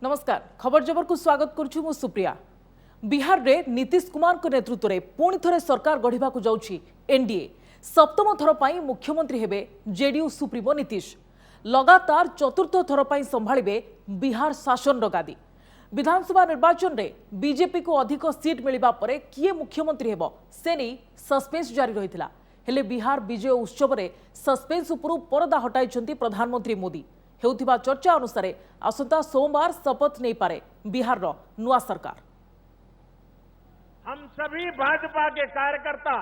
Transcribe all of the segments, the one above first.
नमस्कार खबर जबर को स्वागत करुछु मु सुप्रिया। बिहार रे नीतीश कुमार को नेतृत्व में पुणी थरे सरकार गढ़ा जाउछि एनडीए। सप्तम थर पई मुख्यमंत्री हेबे जेडीयू सुप्रीमो नीतीश। लगातार चतुर्थ थर पई संभाळिबे बिहार शासन गादी। विधानसभा निर्वाचन रे बीजेपी को अधिक सीट मिलिबा परे किए मुख्यमंत्री हेबो से नहीं सस्पेंस जारी रहितला। हेले बिहार विजय उत्सव रे सस्पेंस उपरु परदा हटाइछंती प्रधानमंत्री मोदी। हेउथिबा चर्चा अनुसार आसंता सोमवार शपथ नहीं पारे बिहार रो नुआ सरकार। हम सभी भाजपा के कार्यकर्ता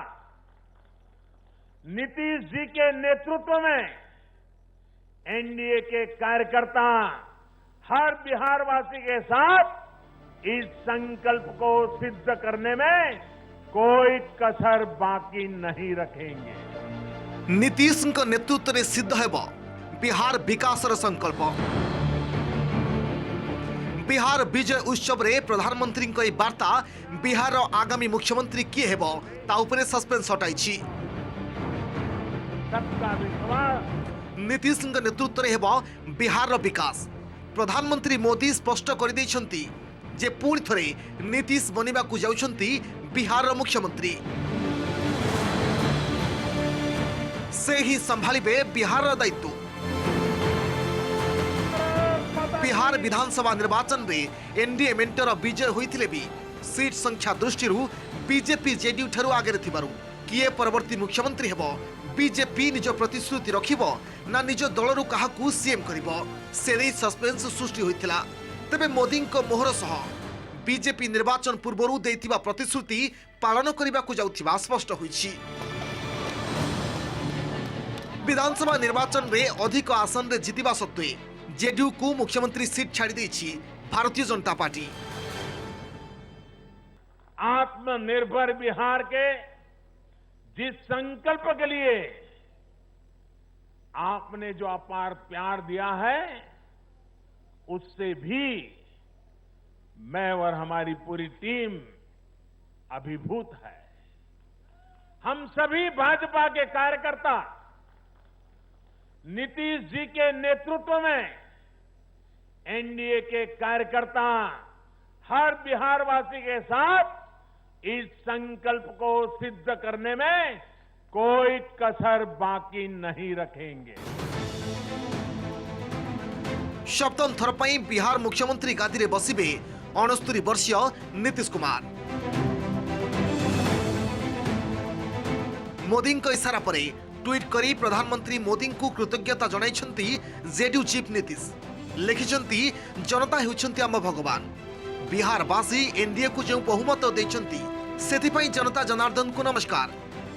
नीतीश जी के नेतृत्व में एनडीए के कार्यकर्ता हर बिहारवासी के साथ इस संकल्प को सिद्ध करने में कोई कसर बाकी नहीं रखेंगे। नीतीश का नेतृत्व में सिद्ध है बिहार विकासर संकल्प। बिहार विजय उत्सव रे प्रधानमंत्री को वार्ता बिहार आगामी मुख्यमंत्री किए हेबो ता उपरे सस्पेंस हटाइछि। सबका विश्वास नीतीश का नेतृत्व रे हेबो बिहार विकास। प्रधानमंत्री मोदी स्पष्ट कर दैछंती जे पुणी थरे नीतीश बनिबा को जाउछंती बिहार मुख्यमंत्री। से ही संभालिबे बिहार दायित्व। बिहार विधानसभा निर्वाचन रे एनडीए मेंटर विजय होइथिले भी सीट संख्या दृष्टि बीजेपी जेडीयू ठारू आगे थिबारु किए परवर्ती मुख्यमंत्री हेबो बीजेपी निज प्रतिश्रुति रखिबो ना निज दलरु काहाकू सीएम करिबो से नै सस्पेंस सृष्टि होइथिला। तबे मोदी को मोहर सह बीजेपी निर्वाचन पूर्वरु देइथिबा प्रतिश्रुति पालन करिबाकू जाउथिबा स्पष्ट होइछि। विधानसभा निर्वाचन रे अधिक आसन रे जितिबा सत्वे जेडीयू को मुख्यमंत्री सीट छाड़ी देछि भारतीय जनता पार्टी। आत्मनिर्भर बिहार के जिस संकल्प के लिए आपने जो अपार प्यार दिया है उससे भी मैं और हमारी पूरी टीम अभिभूत है। हम सभी भाजपा के कार्यकर्ता नीतीश जी के नेतृत्व में एनडीए के कार्यकर्ता हर बिहारवासी के साथ इस संकल्प को सिद्ध करने में कोई कसर बाकी नहीं रखेंगे। सप्तम थर पई बिहार मुख्यमंत्री गादी रे बसिबे 69 वर्षीय नीतीश कुमार। मोदी को इशारा पर ट्वीट करी प्रधानमंत्री मोदी को कृतज्ञता जणाइछंती जेडीयू चीफ नीतीश। लिखिछंती जनता हेउछंती आम भगवान। बिहारवासी एनडीए को जो बहुमत देछंती सेथिपई जनता जनार्दन को नमस्कार।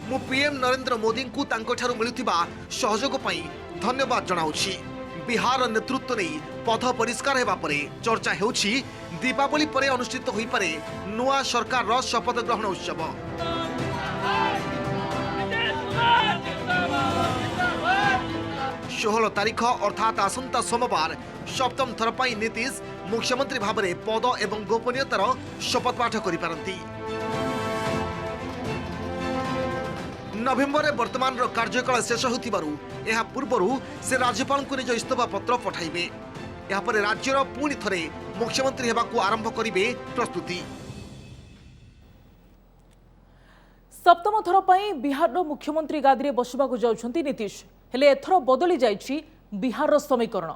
मु पीएम नरेंद्र मोदी को तांको ठारू मिलुथिबा सहयोग पई धन्यवाद जणाउछि। बिहार नेतृत्व नै पथ परिष्कार हेबा परे चर्चा हेउछि दीपावली परे अनुष्ठित होई पारे नुआ सरकार रो शपथ ग्रहण उत्सव। 16 तारीख अर्थात आसंता सोमवार सप्तम थर पई नीतीश मुख्यमंत्री भाव में पद एवं गोपनीयतार शपथ पाठ करिपारंती। नवेम्बर वर्तमान कार्यकाल शेष होतिबारु एहा पूर्वरु से राज्यपाल को निज इस्तफा पत्र पठाइबे। एहा परे राज्यर पुणी थरे मुख्यमंत्री हेबाकू आरंभ करिबे प्रस्तुति। सप्तम थर पई बिहार रो मुख्यमंत्री गादी रे बसबाकू जाउछंती नीतीश। हेले एथर बदली जाइछि बिहार रो समीकरण।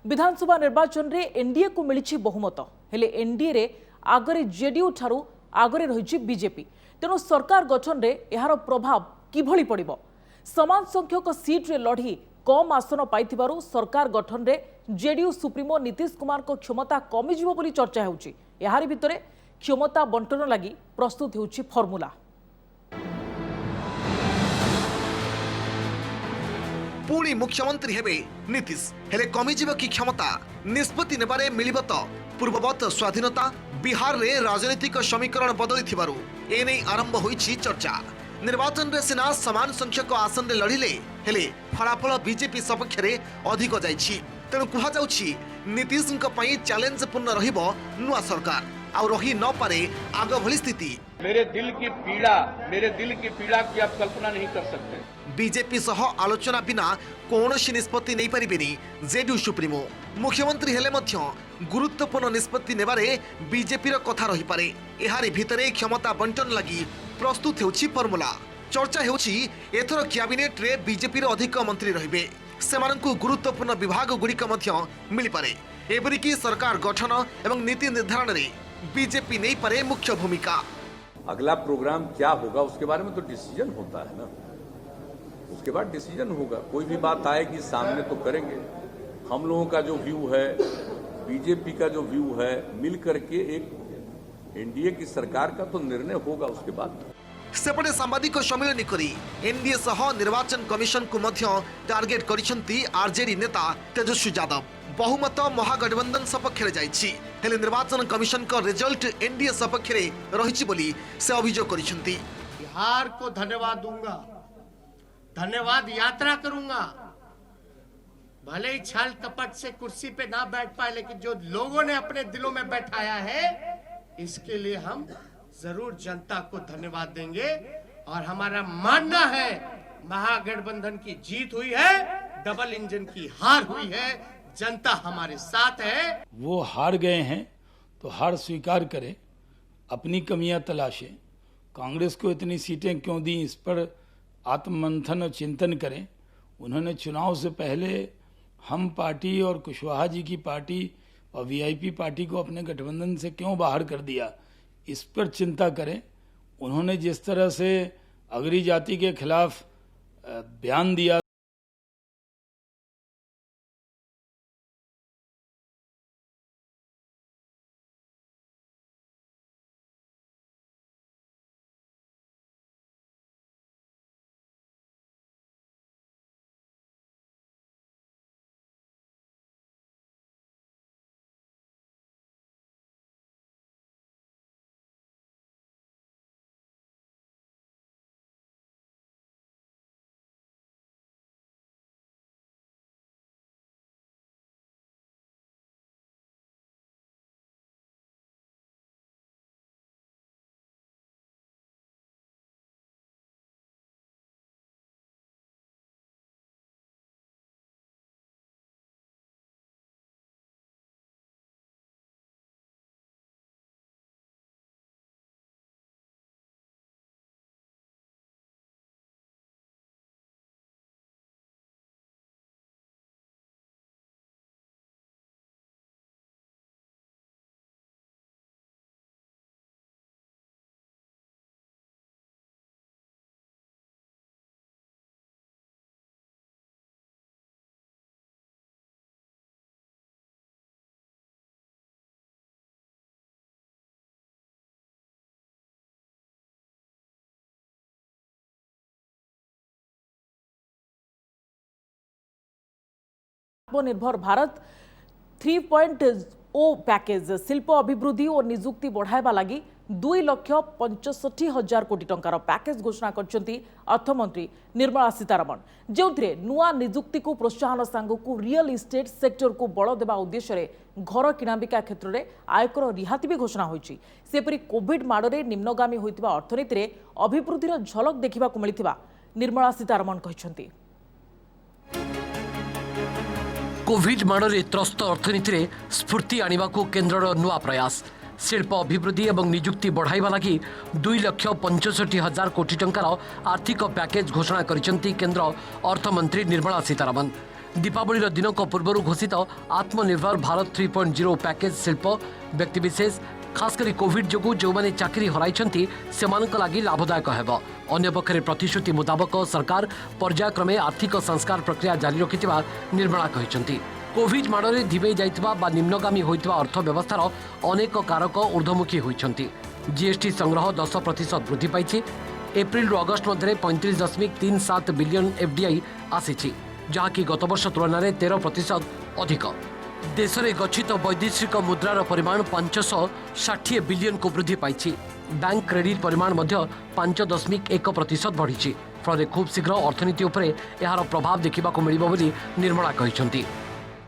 विधानसभा निर्वाचन रे एनडीए को मिलिछि बहुमत। हेले एनडीए रे आगरे जेडीयू ठारू आगरे रहिछि बीजेपी। तेणु सरकार गठन रे एहार प्रभाव किभଳି पड़िबो। समान संख्यक सीट रे लढ़ी कम आसन पाइथिबारु सरकार गठन रे जेडीयू सुप्रीमो नीतीश कुमार को क्षमता कमी जिवो बोली चर्चा हेउछि। एहारी भितरे क्षमता बंटन लागि प्रस्तुत हेउछि फॉर्मूला। पुणी मुख्यमंत्री हेबे नीतीश हेले कमिजिब की क्षमता निष्पत्ति नेबारे मिलिब तो पूर्ववत स्वाधीनता बिहार रे राजनीतिक समीकरण बदली थिबारु एने आरंभ होईछि चर्चा। निर्वाचन रे सेना समान संख्यक आसन रे लढिले हेले फलाफल बीजेपी सपक्ष रे अधिक जाइछि। तेणु कहा जाउछि नीतीश पई चैलेंज पूर्ण रहिबो नुआ सरकार। आ रही न पारे आग भली स्थिति। मेरे दिल की पीड़ा की आप कल्पना नहीं कर सकते। बीजेपी सह आलोचना बिना कौनसी निष्पत्ति नहीं पारिबेनी जेडीयू सुप्रीमो। मुख्यमंत्री हेले मध्य गुरुत्वपूर्ण निष्पत्ति नेबारे बीजेपी कथा रही पारे। एहारी भितरे क्षमता बंटन लगी प्रस्तुत हेउछि फर्मुला। चर्चा हेउछि एथर कैबिनेट रे बीजेपी अधिक मंत्री रहिबे, सेमानंकु गुरुत्वपूर्ण विभाग गुड़िक मध्य मिली पारे। एपरिकी सरकार गठन एवं नीति निर्धारण रे बीजेपी नहीं पारे मुख्य भूमिका। अगला प्रोग्राम क्या होगा उसके बारे में तो डिसीजन होता है ना, उसके बाद डिसीजन होगा। कोई भी बात आएगी सामने तो करेंगे। हम लोगों का जो व्यू है, बीजेपी का जो व्यू है, मिल करके एक एनडीए की सरकार का तो निर्णय होगा उसके बाद। सेपटे सांबादिक सम्मेलन करी एनडीए सह निर्वाचन कमिशन को मध्य टार्गेट करिसेंती आरजेडी नेता तेजस्वी यादव। बहुमत महागठबंधन सपक्ष जाइछि, हेले निर्वाचन कमिशन का रिजल्ट एनडीए सपक्ष रहिछि बोली से अभियोग करिसेंती। बिहार को धन्यवाद दूंगा, धन्यवाद यात्रा करूंगा। भले ही छल कपट से कुर्सी पे ना बैठ पाए, लेकिन जो लोगों ने अपने दिलों में बैठाया है, इसके लिए हम जरूर जनता को धन्यवाद देंगे। और हमारा मानना है महागठबंधन की जीत हुई है, डबल इंजन की हार हुई है, जनता हमारे साथ है। वो हार गए हैं तो हार स्वीकार करें, अपनी कमियां तलाशें। कांग्रेस को इतनी सीटें क्यों दी, इस पर आत्ममंथन और चिंतन करें। उन्होंने चुनाव से पहले हम पार्टी और कुशवाहा जी की पार्टी और वीआईपी पार्टी को अपने गठबंधन से क्यों बाहर कर दिया, इस पर चिंता करें। उन्होंने जिस तरह से अगरी जाति के खिलाफ बयान दिया, आत्मनिर्भर भारत 3.0 पैकेज शिल्प अभिवृद्धि और निजुक्ति बढ़ाइबा लगी 2,65,000 कोटी टंकार पैकेज घोषणा करछंती अर्थमंत्री निर्मला सीतारमण, जो नुआ निजुक्ति को प्रोत्साहन सांगू रियल इस्टेट सेक्टर को बल देवा उद्देश्य घर किणाबिका क्षेत्र में आयकर रिहाती भी घोषणा होईछि। सेपरि कोविड माड़े निम्नगामी होइतिबा अर्थनीति रे अभिवृद्धिर झलक देखा मिलिथिबा निर्मला सीतारमण कहिसंती। कोविड माड़े त्रस्त अर्थनीति रे स्फूर्ति आनिबा को केन्द्रर नुआ प्रयास शिल्प अभिवृद्धि और निजुक्ति बढ़ाइबा लगी 2,65,000 कोटी टंकार आर्थिक पैकेज घोषणा करिसेंती केन्द्र अर्थमंत्री निर्मला सीतारमण। दीपावली दिनक पूर्व घोषित आत्मनिर्भर भारत 3.0 पैकेज शिल्प व्यक्तिविशेष खासकर कोविड जो जो माने चाकरी हराइछंती सेमानक लागि लाभदायक हेबो। अन्य पक्षरे प्रतिश्रुति मुताबक सरकार पर्यायक्रमे आर्थिक संस्कार प्रक्रिया जारी रखिथिबा निर्मला कहिसंती। कोविड माड़े धीबे जाइथिबा बा निम्नगामी होइथिबा अर्थव्यवस्थार अनेक कारक ऊर्ध्वमुखी होइछंती। जीएसटी संग्रह 10% वृद्धि पाइछि। एप्रिल अगस्ट मध्य 35.37 बिलियन एफडीआई आसीछि, जहाँकि गत वर्ष तुलन में 13% अधिक। देश में गच्छित वैदेशिक मुद्रार परिमाण 560 बिलियन को वृद्धि पाइछि। बैंक क्रेडिट परिमाण 5.1% बढ़ी। फल खूब शीघ्र अर्थनीति उपरे यार प्रभाव देखा मिलिबो बोली निर्मला कहिसंती।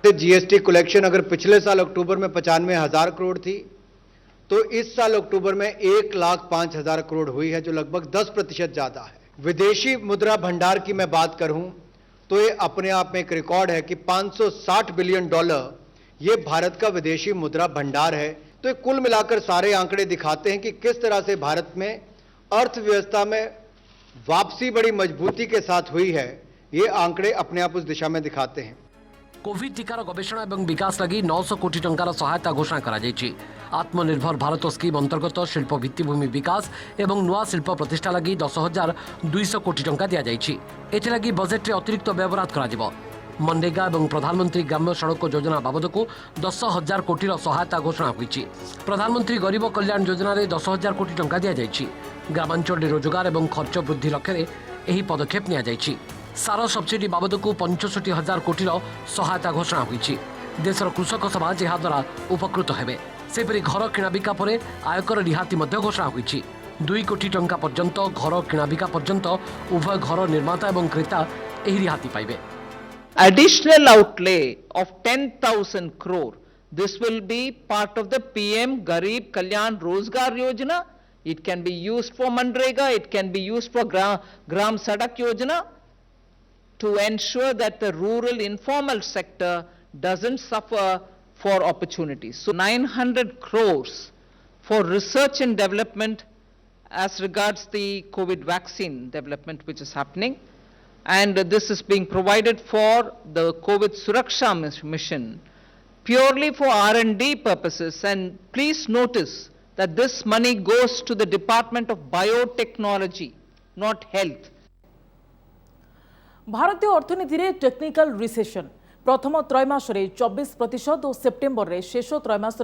जीएसटी कलेक्शन अगर पिछले साल अक्टूबर में 95,000 करोड़ थी तो इस साल अक्टूबर में 1,05,000 करोड़ हुई है, जो लगभग 10% ज्यादा है। विदेशी मुद्रा भंडार की मैं बात करूं तो ये अपने आप में एक रिकॉर्ड है कि $560 बिलियन ये भारत का विदेशी मुद्रा भंडार है। तो ये कुल मिलाकर सारे आंकड़े दिखाते हैं कि किस तरह से भारत में अर्थव्यवस्था में वापसी बड़ी मजबूती के साथ हुई है। ये आंकड़े अपने आप उस दिशा में दिखाते हैं। कोविड टीकार गवेषणा और विकास लगी 900 कोटी टंकार सहायता घोषणा करा जायछि। आत्मनिर्भर भारत स्कीम अंतर्गत शिल्प भित्तिभूमि विकास एवं नुआ शिल्प प्रतिष्ठा लगी 10,200 कोटी टंका दिया जायछि। एथिलागि बजेट रे अतिरिक्त व्यवहार करा जिवो। मनरेगा और प्रधानमंत्री ग्राम्य सड़क योजना बाबद को 10,000 कोटी सहायता घोषणा होईछि। प्रधानमंत्री गरीब कल्याण योजना रे 10,000 कोटी टंका दिया जायछि। ग्रामांचल रोजगार और खर्च वृद्धि लक्ष्य एही पदक्षेप निया जायछि। सार सब्सिडी बाबद को 65,000 कोटी सहायता घोषणा होईछि। देशर कृषक समाज यह द्वारा उपकृत हेबे। सेपरि घर किणाबिका पर आयकर रिहाती मध्य घोषणा होईछि। 2 कोटी टंका पर्यंत घर किणाबिका पर्यंत उभय घर निर्माता एवं क्रेता एही रिहाती पाइबे। Additional outlay of 10,000 crore. This will be part of the PM Garib Kalyan Rozgar Yojana. It can be used for Manrega, it can be used for Gram Sadak Yojana to ensure that the rural informal sector doesn't suffer for opportunities. So 900 crores for research and development as regards the COVID vaccine development which is happening. And this is being provided for the COVID Suraksha mission purely for R&D purposes. And please notice that this money goes to the Department of Biotechnology, not health. भारतीय अर्थनीति रे technical recession प्रथम त्रैमास 24% और September रे शेष त्रैमास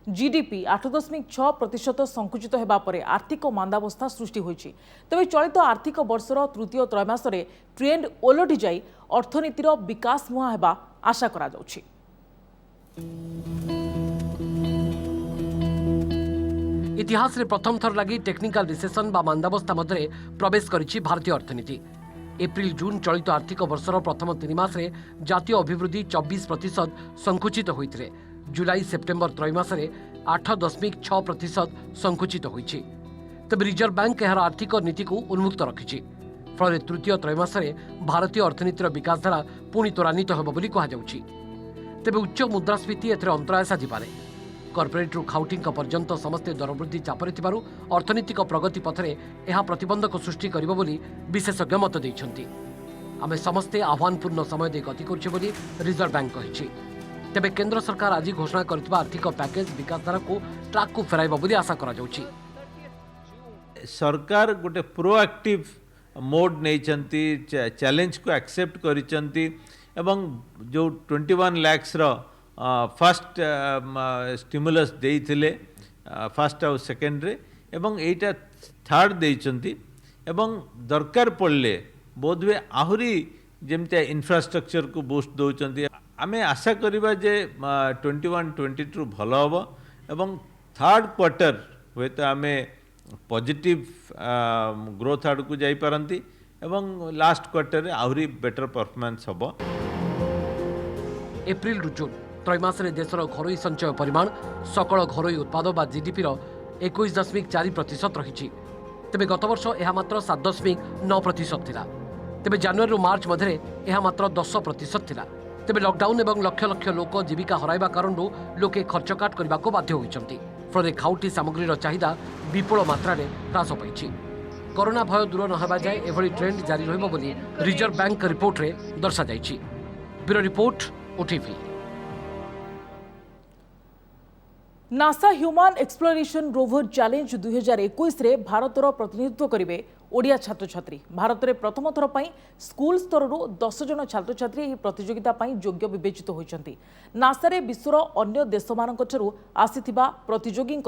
GDP 8.6% संकुचित होगा पर आर्थिक मांदावस्था सृष्टि होइछि। तबे चलित आर्थिक वर्षर तृतीय त्रैमास ट्रेंड ओलटि जाई अर्थनीतिर विकास मुहां हेबा आशा करा जाउछि। इतिहास रे प्रथम थर लगी टेक्निकल रिसेशन बा मांदावस्था मध्य प्रवेश करिछि भारतीय अर्थनीति। एप्रिल जून चलित आर्थिक वर्षर प्रथम 3 मास जातीय अभिवृद्धि 24% संकुचित होइथिले। जुलाई सेप्टेम्बर त्रैमास 8.6% संकुचित होइछि। तबे रिजर्व बैंक यार आर्थिक नीति को उन्मुक्त रखिछि। फल तृतीय त्रैमास भारतीय अर्थनीतिर विकास धारा पुणी त्वरान्वित होब बोली कहा जाउछि। तबे उच्च मुद्रास्फीति एथरे अंतराय साजिपारे। कॉर्पोरेट रु खाउटिंग पर्यंत समस्ते दरवृद्धि चापरे थिबारु अर्थनीतिक प्रगति पथरे यह प्रतिबंधक सृष्टि करिबो बोली विशेषज्ञ मत दैछन्ति। आमे समस्ते आह्वानपूर्ण समय दे गति करछे बोली रिजर्व बैंक कहिछि। तेबे केंद्र सरकार आज घोषणा करथिबा आर्थिक पैकेज विकास धारा को ट्रैक को फेराइबो बोली आशा करा जाउछि। सरकार गोटे प्रोएक्टिव मोड नैचंती, चैलेंज को एक्सेप्ट करिचंती एवं जो 21 lakh row first stimulus देइथिले first और सेकेंड रे एवं एटा थर्ड देइचंती एवं दरकार पड़ले बोधवे आहुरी जेमते इंफ्रास्ट्रक्चर को बूस्ट दउचंती। आमे आशा करिबा जे 21-22 भल हबो एवं थर्ड क्वार्टर हुए तो आमे पॉजिटिव ग्रोथ आड़ को जाई पारंती एवं लास्ट क्वार्टर रे आहुरी बेटर परफॉर्मेंस हबो। एप्रिल रु जून त्रैमास देशर घरोई संचय परिमाण सकल घरोई उत्पाद बा जीडीपी 21.4% रही। तेबे गत वर्ष यह मात्र 7.9% थिला। तेबे जनवरी मार्च मध्य यह मात्र 10% थिला। तेबे लॉकडाउन एवं लक्ष लक्ष लोक जीविका हराइबा कारण लोके खर्चकाट करने को बाध्य होइचंती। फल खाउटी सामग्रीर चाहिदा विपुल मात्रा ह्रास पाइछि। कोरोना भय दूर न हेबा जाय एभली ट्रेंड जारी रहिबो बोली रिजर्व बैंक रिपोर्ट रे दर्शा जाइछि। Bureau report OTV. NASA human exploration rover challenge 2021 रे भारतर प्रतिनिधित्व करिवे ओडिया छात्र छात्री। भारत में प्रथम थर पर स्कूल स्तर 10 जन छात्र छात्री यह प्रतियोगिता योग्य विवेचित होइछंती। नासा विश्वर अन्य देश मानू आसीथिबा प्रतियोगी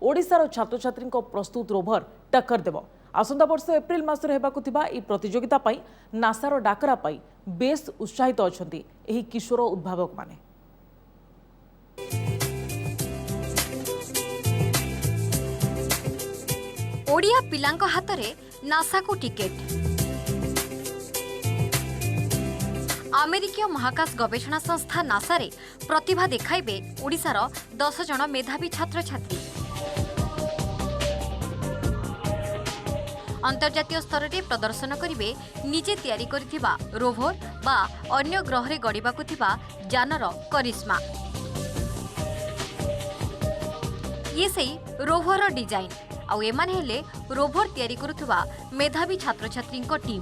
ओडिशार छात्र छात्री प्रस्तुत रोवर टक्कर देव। आसंता वर्ष एप्रिल मासरे हेबाकु थिबा ई प्रतियोगिता नासार डाकरा पाई बेस उत्साहित अछंती एही किशोर उद्भावक माने। ओडिया पिलांक हातरे नासा को टिकेट। अमेरिकीय महाकाश गवेषणा संस्था नासा रे प्रतिभा देखाइबे ओडिशार 10 जन मेधावी छात्र छात्री। अंतर्जातीय स्तर में प्रदर्शन करिवे निजे तैयारी करिथिबा रोभर बा अन्य ग्रह रे गड़िबाकु थिबा जानर करिश्मा। ये सही रोभर डिजाइन आउ एमाने हेले रोभर तैयारी करुथुबा मेधावी छात्र छात्री टीम।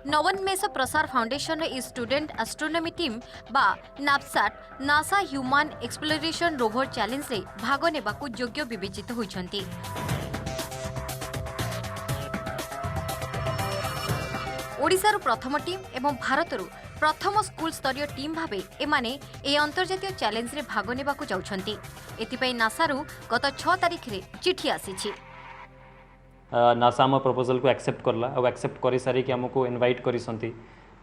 नवोन्मेष प्रसार फाउंडेशन इ स्टूडेंट एस्ट्रोनॉमी टीम बा नापसाट NASA human exploration rover challenge रे भाग नेबाकु योग्य विवेचित होइछंती। ओडिशारू प्रथम टीम एवं भारतरू प्रथम स्कूल स्तरीय टीम भावे एमाने ए अंतर्जातीय चैलेंज रे भाग नेबाकु जाउछंती। एथिपई नासारू गत 6 तारिख रे चिठी आसीछि। नासा आम प्रपोजल को एक्सेप्ट करला और एक्सेप्ट कर सारी आमको इनवाइट करिसंती।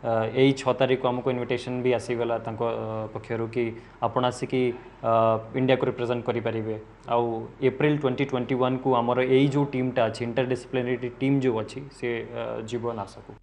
यही 6 तारीख को आमको इनविटेशन भी आसीगला तांको पक्षरु कि आपण आसिकी इंडिया को रिप्रेजेंट करि परिबे। आउ अप्रैल 2021 को आमर यही जो टीमटा अछि इंटरडिसिप्लिनरी टीम जो अछि से जीव नासा को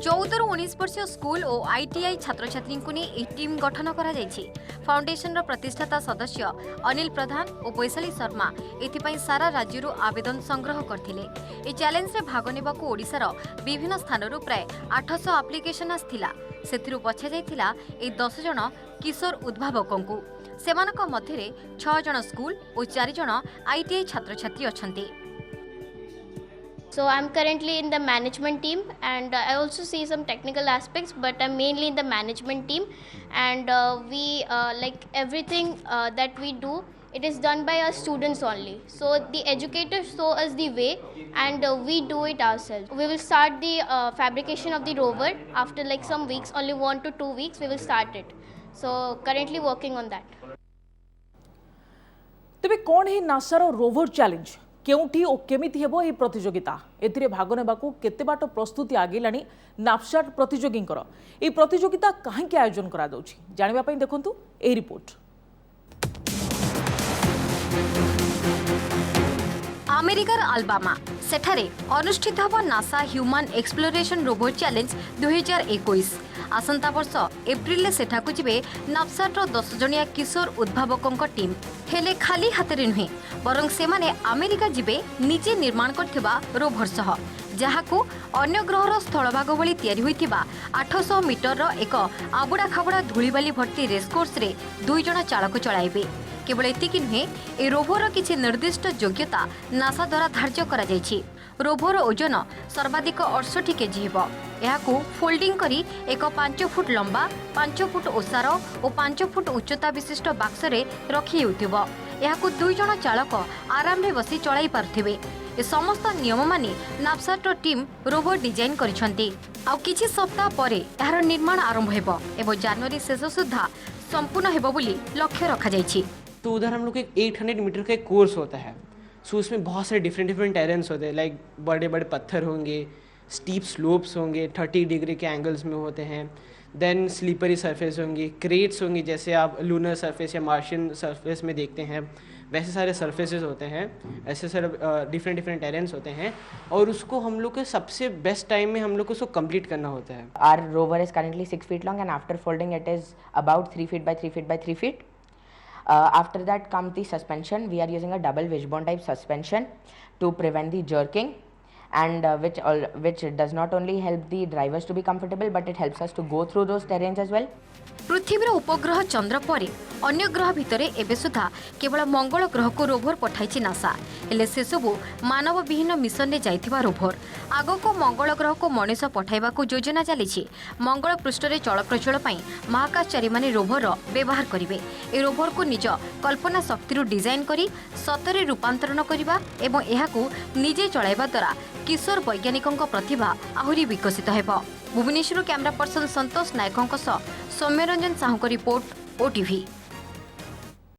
14 ରୁ 19 वर्षीय स्कूल और आईटीआई छात्र छात्री को नहीं एक टीम गठन करा जायछि। फाउंडेशन रो प्रतिष्ठाता सदस्य अनिल प्रधान और वैशाली शर्मा एथिपाई सारा राज्यरू आवेदन संग्रह करथिले। ए चैलेंज रे भाग नेबाकू ओडिसार विभिन्न स्थानरू प्राय 800 एप्लिकेशन आस्थिला। सेथिरु बछा जायथिला ए 10 जण किशोर उद्भावकंकु। सेमानक मध्यरे 6 जण स्कूल और 4 जण आईटीआई छात्र छात्री अछंती। So I'm currently in the management team, and I also see some technical aspects, but I'm mainly in the management team, and we like everything that we do, it is done by our students only. So the educators show us the way, and we do it ourselves. We will start the fabrication of the rover after like some weeks, only 1 to 2 weeks we will start it. So currently working on that. तेबे कौन है Naseer rover challenge केउठी और केमिति हेबो ए प्रतियोगिता एथिरे भाग नेबाकू केते बाट प्रस्तुति आगेलानी नापसाट प्रतियोगींकर ए प्रतियोगिता काहेकि आयोजन करा दउछि जानिबा पई देखंतु ए रिपोर्ट। अमेरिकार आलबामा सेठारे अनुष्ठित हब NASA human exploration rover challenge 2021। आसंता वर्ष एप्रिल में सेठाकू जिबे नापसाटर 10 जणिया किशोर उद्भावकों टीम। हेले खाली हाथरे नुहे बरं सेमाने अमेरिका जिबे निजे निर्माण करथिबा रोभर सह जहाकू अन्य ग्रहर स्थलभाग भली तैयारी होइथिबा 800 मीटर एक आबुड़ा खाबुड़ा धूलीबाली भर्ती रेसकोर्स रे 2 जण चालक चलाइबे। केवल एतिकी नुहे ए रोभर किछि निर्दिष्ट योग्यता नासा द्वारा धार्य करा जायछि। रोभर ओजन सर्वाधिक 68 केजी हेबो। एहाकू फोल्डिंग करी एक 5 फुट लंबा 5 फुट ओसार और 5 फुट उच्चता विशिष्ट बाक्स रे रखी हेउथिबो। एहाकू 2 जण चालक आराम रे बसी चलाई पारथिबे। ए समस्त नियम मानि नापसाट टीम रोभर डिजाइन करिसंती। आ किछि सप्ताह परे एहार निर्माण आरंभ हेबो एवं जनवरी शेष सुद्धा संपूर्ण हेबो बोली लक्ष्य रखा जायछि। तो उधर हम लोग एक 800 मीटर का एक कोर्स होता है। सो उसमें बहुत सारे डिफरेंट टेरेंस होते हैं, लाइक बड़े बड़े पत्थर होंगे, स्टीप स्लोप्स होंगे, 30 डिग्री के एंगल्स में होते हैं, देन स्लीपरी सरफेस होंगी, क्रेट्स होंगी जैसे आप लूनर सरफेस या मार्शियन सरफेस में देखते हैं, वैसे सारे सरफेसेस होते हैं, ऐसे सारे डिफरेंट टेरेंस होते हैं और उसको हम लोग के सबसे बेस्ट टाइम में हम लोग को उसको कंप्लीट करना होता है। Our rover is currently 6 feet long and after folding it is about 3 feet by 3 feet by 3 feet. After that comes the suspension. We are using a double wishbone type suspension to prevent the jerking, and which does not only help the drivers to be comfortable, but it helps us to go through those terrains as well. पृथ्वीर उपग्रह चंद्र पर अन्य ग्रह भितर एबे सुधा केवल मंगल ग्रह को Rover पठाई नासा। हेले से सबु मानव विहीन मिशन रे जाइथिबा रोभर आगो को मंगल ग्रह को मनीष पठाइबा को योजना चली। मंगल पृष्ठ रे चलप्रचल पई महाकाशचारी माने रोभर व्यवहार करिवे। ए रोभर को निज कल्पना शक्ति रु डिजाइन करी सतरे रूपांतरण करिबा एवं एहाकू निजे चलाइबा द्वारा किशोर वैज्ञानिकଙ୍କ प्रतिभा आहुरी विकसित हेबो। भुवनेश्वर कैमरा पर्सन संतोष नायकों सौम्यरंजन साहू रिपोर्ट OTV।